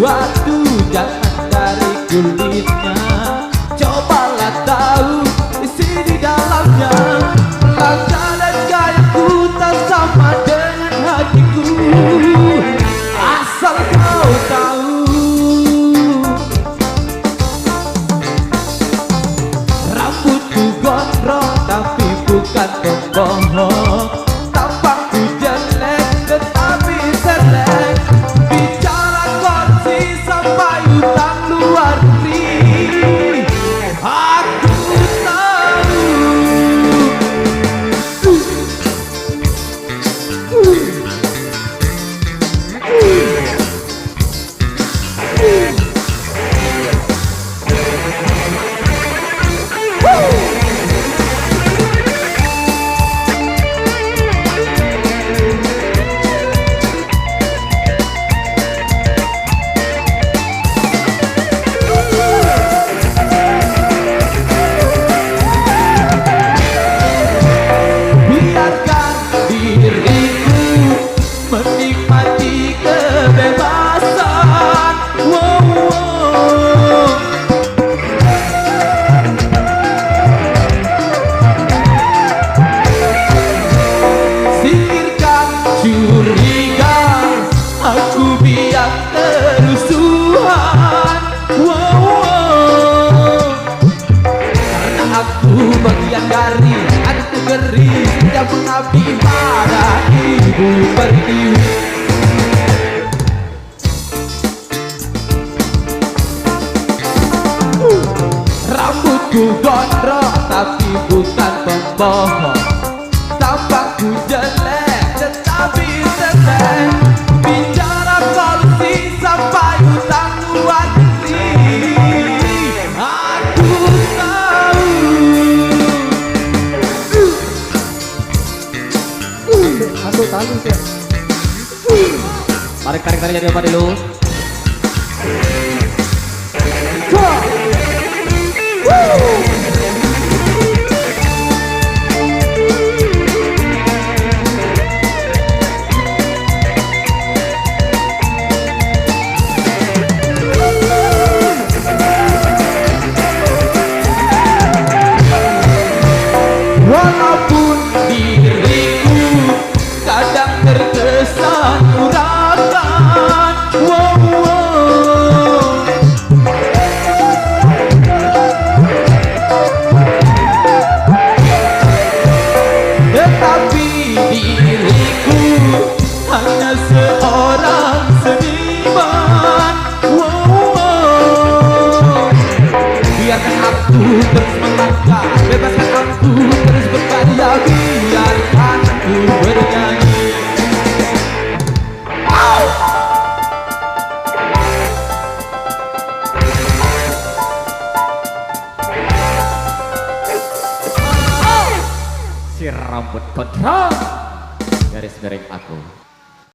sesuatu jangan dari kulitnya. Cobalah tahu isi di dalamnya. Rasa dan gayaku tak sama dengan hatiku. Asal kau tahu, rambutku gondrong tapi bukan pembohong. Tampakku jelek tetapi selek. Bicara korupsi sampai utang luar negeri, aku tahu. Biarkan diriku menikmati kebebasan. Singkirkan curiga, aku biar kerusuhan. Karena aku bagian dari adik negeri yang mengabdi pada ibu pertiwi. Rambutku gondrong tapi bukan pembohong. Tampakku jelek tetapi selek. Bicara korupsi sampai utang luar negeri, aku tahu. Aku tahu sih. Tarik jadi apa dulu? Walaupun diriku kadang terkesan uragan, tetapi diriku hanya seorang seniman. Biarkan aku terus melangkah, bebaskan aku terus berkarya, biarkan aku bernyanyi. Si rambut gondrong, garis miring aku.